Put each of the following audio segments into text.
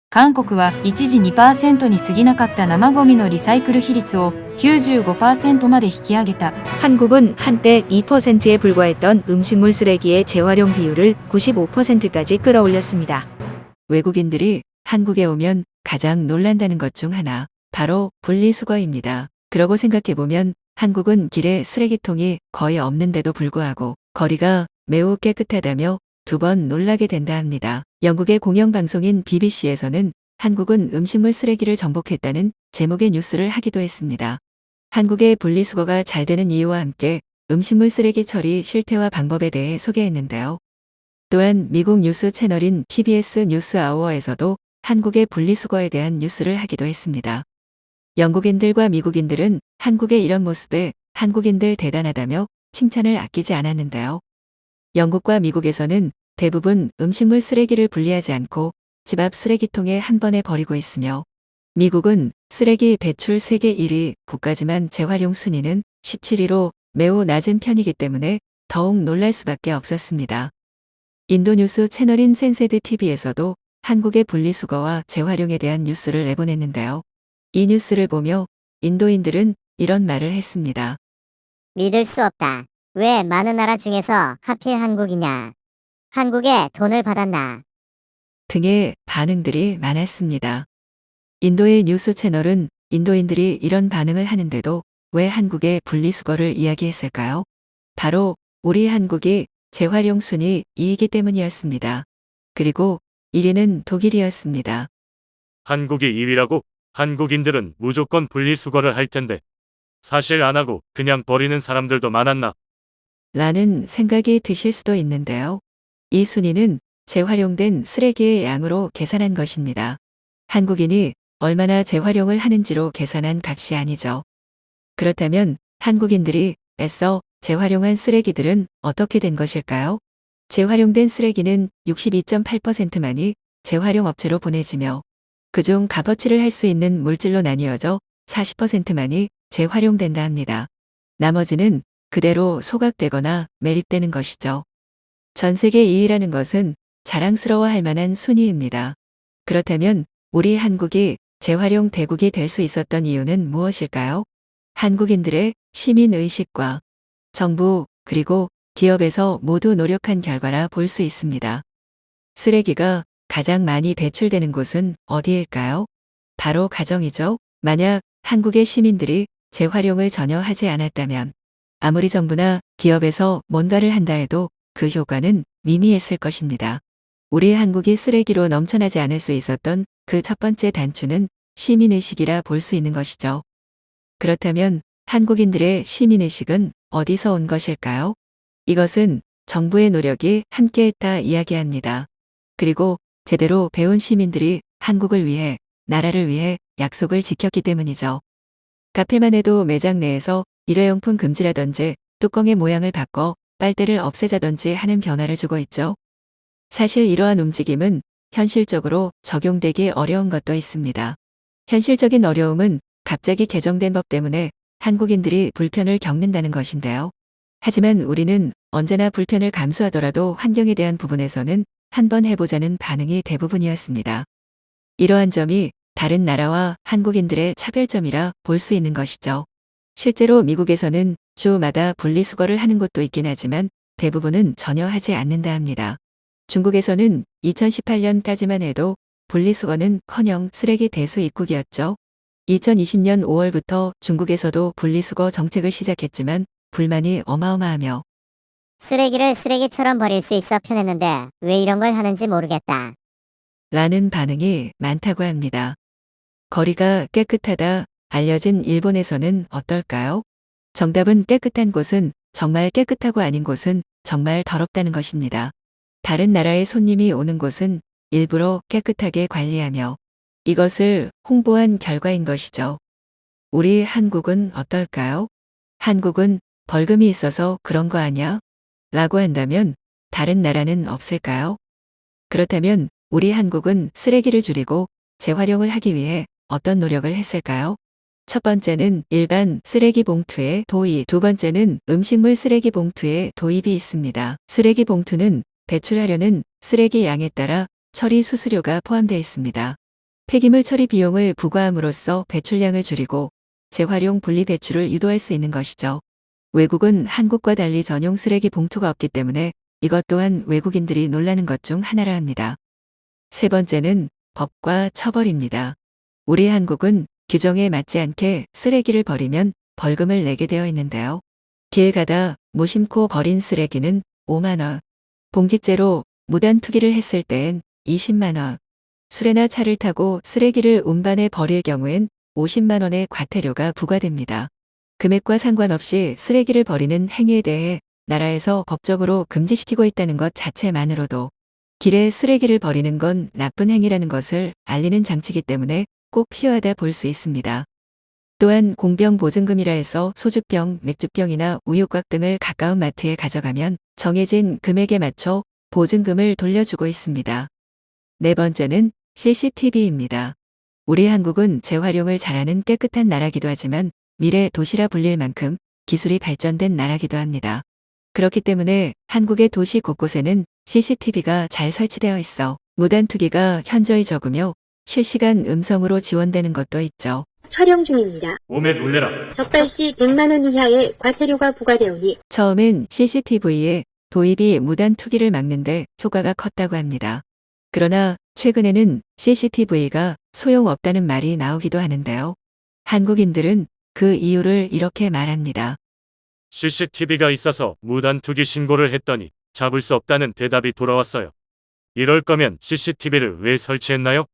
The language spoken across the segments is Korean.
韓国は一時 2% に過ぎなかった生ゴミのリサイクル比率を 95% まで引き上げた。 한국은 한때 2%에 불과했던 음식물 쓰레기의 재활용 비율을 95%까지 끌어올렸습니다. 외국인들이 한국에 오면 가장 놀란다는 것 중 하나, 바로 분리수거입니다. 그러고 생각해보면 한국은 길에 쓰레기통이 거의 없는데도 불구하고 거리가 매우 깨끗하다며 두 번 놀라게 된다 합니다. 영국의 공영방송인 BBC에서는 한국은 음식물 쓰레기를 정복했다는 제목의 뉴스를 하기도 했습니다. 한국의 분리수거가 잘 되는 이유와 함께 음식물 쓰레기 처리 실태와 방법에 대해 소개했는데요. 또한 미국 뉴스 채널인 PBS 뉴스 아워에서도 한국의 분리수거에 대한 뉴스를 하기도 했습니다. 영국인들과 미국인들은 한국의 이런 모습에 한국인들 대단하다며 칭찬을 아끼지 않았는데요. 영국과 미국에서는 대부분 음식물 쓰레기를 분리하지 않고 집 앞 쓰레기통에 한 번에 버리고 있으며, 미국은 쓰레기 배출 세계 1위 국가지만 재활용 순위는 17위로 매우 낮은 편이기 때문에 더욱 놀랄 수밖에 없었습니다. 인도 뉴스 채널인 센세드 TV에서도 한국의 분리수거와 재활용에 대한 뉴스를 내보냈는데요. 이 뉴스를 보며 인도인들은 이런 말을 했습니다. 믿을 수 없다. 왜 많은 나라 중에서 하필 한국이냐? 한국에 돈을 받았나? 등의 반응들이 많았습니다. 인도의 뉴스 채널은 인도인들이 이런 반응을 하는데도 왜 한국의 분리수거를 이야기했을까요? 바로 우리 한국이 재활용 순위 2위이기 때문이었습니다. 그리고 1위는 독일이었습니다. 한국이 2위라고? 한국인들은 무조건 분리수거를 할 텐데. 사실 안 하고 그냥 버리는 사람들도 많았나? 라는 생각이 드실 수도 있는데요. 이 순위는 재활용된 쓰레기의 양으로 계산한 것입니다. 한국인이 얼마나 재활용을 하는지로 계산한 값이 아니죠. 그렇다면 한국인들이 애써 재활용한 쓰레기들은 어떻게 된 것일까요? 재활용된 쓰레기는 62.8%만이 재활용 업체로 보내지며, 그중 값어치를 할 수 있는 물질로 나뉘어져 40%만이 재활용된다 합니다. 나머지는 그대로 소각되거나 매립되는 것이죠. 전 세계 2위라는 것은 자랑스러워할 만한 순위입니다. 그렇다면 우리 한국이 재활용 대국이 될 수 있었던 이유는 무엇일까요? 한국인들의 시민의식과 정부 그리고 기업에서 모두 노력한 결과라 볼 수 있습니다. 쓰레기가 가장 많이 배출되는 곳은 어디일까요? 바로 가정이죠. 만약 한국의 시민들이 재활용을 전혀 하지 않았다면 아무리 정부나 기업에서 뭔가를 한다 해도 그 효과는 미미했을 것입니다. 우리 한국이 쓰레기로 넘쳐나지 않을 수 있었던 그 첫 번째 단추는 시민의식이라 볼 수 있는 것이죠. 그렇다면 한국인들의 시민의식은 어디서 온 것일까요? 이것은 정부의 노력이 함께했다 이야기합니다. 그리고 제대로 배운 시민들이 한국을 위해, 나라를 위해 약속을 지켰기 때문이죠. 카페만 해도 매장 내에서 일회용품 금지라든지 뚜껑의 모양을 바꿔 빨대를 없애자든지 하는 변화를 주고 있죠. 사실 이러한 움직임은 현실적으로 적용되기 어려운 것도 있습니다. 현실적인 어려움은 갑자기 개정된 법 때문에 한국인들이 불편을 겪는다는 것인데요. 하지만 우리는 언제나 불편을 감수하더라도 환경에 대한 부분에서는 한번 해보자는 반응이 대부분이었습니다. 이러한 점이 다른 나라와 한국인들의 차별점이라 볼 수 있는 것이죠. 실제로 미국에서는 주마다 분리수거를 하는 곳도 있긴 하지만 대부분은 전혀 하지 않는다 합니다. 중국에서는 2018년까지만 해도 분리수거는커녕 쓰레기 대수 입국이었죠. 2020년 5월부터 중국에서도 분리수거 정책을 시작했지만 불만이 어마어마하며, 쓰레기를 쓰레기처럼 버릴 수 있어 편했는데 왜 이런 걸 하는지 모르겠다. 라는 반응이 많다고 합니다. 거리가 깨끗하다 알려진 일본에서는 어떨까요? 정답은 깨끗한 곳은 정말 깨끗하고 아닌 곳은 정말 더럽다는 것입니다. 다른 나라의 손님이 오는 곳은 일부러 깨끗하게 관리하며 이것을 홍보한 결과인 것이죠. 우리 한국은 어떨까요? 한국은 벌금이 있어서 그런 거 아냐? 라고 한다면 다른 나라는 없을까요? 그렇다면 우리 한국은 쓰레기를 줄이고 재활용을 하기 위해 어떤 노력을 했을까요? 첫 번째는 일반 쓰레기 봉투의 도입, 두 번째는 음식물 쓰레기 봉투의 도입이 있습니다. 쓰레기 봉투는 배출하려는 쓰레기 양에 따라 처리 수수료가 포함되어 있습니다. 폐기물 처리 비용을 부과함으로써 배출량을 줄이고 재활용 분리 배출을 유도할 수 있는 것이죠. 외국은 한국과 달리 전용 쓰레기 봉투가 없기 때문에 이것 또한 외국인들이 놀라는 것 중 하나라 합니다. 세 번째는 법과 처벌입니다. 우리 한국은 규정에 맞지 않게 쓰레기를 버리면 벌금을 내게 되어 있는데요. 길 가다 무심코 버린 쓰레기는 5만 원, 봉지째로 무단 투기를 했을 때엔 20만 원, 수레나 차를 타고 쓰레기를 운반해 버릴 경우엔 50만 원의 과태료가 부과됩니다. 금액과 상관없이 쓰레기를 버리는 행위에 대해 나라에서 법적으로 금지시키고 있다는 것 자체만으로도 길에 쓰레기를 버리는 건 나쁜 행위라는 것을 알리는 장치이기 때문에 꼭 필요하다 볼 수 있습니다. 또한 공병보증금이라 해서 소주병, 맥주병이나 우유곽 등을 가까운 마트에 가져가면 정해진 금액에 맞춰 보증금을 돌려주고 있습니다. 네 번째는 CCTV입니다. 우리 한국은 재활용을 잘하는 깨끗한 나라기도 하지만 미래 도시라 불릴 만큼 기술이 발전된 나라기도 합니다. 그렇기 때문에 한국의 도시 곳곳에는 CCTV가 잘 설치되어 있어 무단 투기가 현저히 적으며 실시간 음성으로 지원되는 것도 있죠. 촬영 중입니다. 오메 놀래라. 적발 시 100만 원 이하의 과태료가 부과되오니 처음엔 CCTV의 도입이 무단 투기를 막는데 효과가 컸다고 합니다. 그러나 최근에는 CCTV가 소용없다는 말이 나오기도 하는데요. 한국인들은 그 이유를 이렇게 말합니다. CCTV가 있어서 무단 투기 신고를 했더니 잡을 수 없다는 대답이 돌아왔어요. 이럴 거면 CCTV를 왜 설치했나요?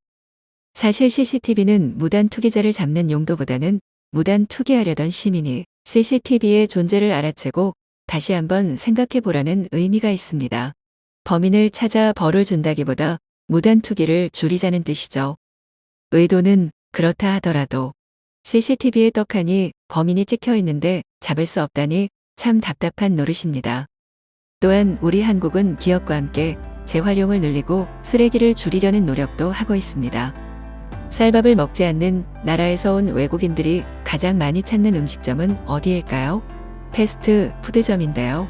사실 CCTV는 무단 투기자를 잡는 용도보다는 무단 투기하려던 시민이 CCTV의 존재를 알아채고 다시 한번 생각해 보라는 의미가 있습니다. 범인을 찾아 벌을 준다기보다 무단 투기를 줄이자는 뜻이죠. 의도는 그렇다 하더라도 CCTV에 떡하니 범인이 찍혀 있는데 잡을 수 없다니 참 답답한 노릇입니다. 또한 우리 한국은 기업과 함께 재활용을 늘리고 쓰레기를 줄이려는 노력도 하고 있습니다. 쌀밥을 먹지 않는 나라에서 온 외국인들이 가장 많이 찾는 음식점은 어디일까요? 패스트 푸드점인데요.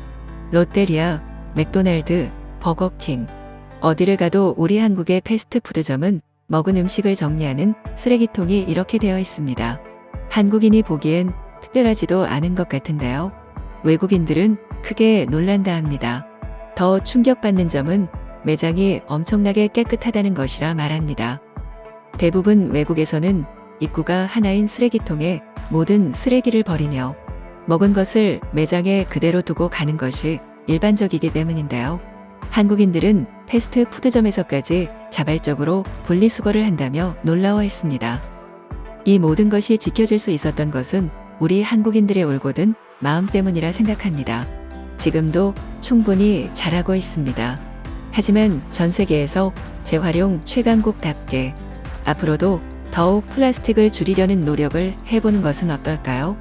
롯데리아, 맥도날드, 버거킹. 어디를 가도 우리 한국의 패스트 푸드점은 먹은 음식을 정리하는 쓰레기통이 이렇게 되어 있습니다. 한국인이 보기엔 특별하지도 않은 것 같은데요. 외국인들은 크게 놀란다 합니다. 더 충격받는 점은 매장이 엄청나게 깨끗하다는 것이라 말합니다. 대부분 외국에서는 입구가 하나인 쓰레기통에 모든 쓰레기를 버리며 먹은 것을 매장에 그대로 두고 가는 것이 일반적이기 때문인데요. 한국인들은 패스트 푸드점에서까지 자발적으로 분리수거를 한다며 놀라워했습니다. 이 모든 것이 지켜질 수 있었던 것은 우리 한국인들의 올곧은 마음 때문이라 생각합니다. 지금도 충분히 잘하고 있습니다. 하지만 전 세계에서 재활용 최강국답게 앞으로도 더욱 플라스틱을 줄이려는 노력을 해보는 것은 어떨까요?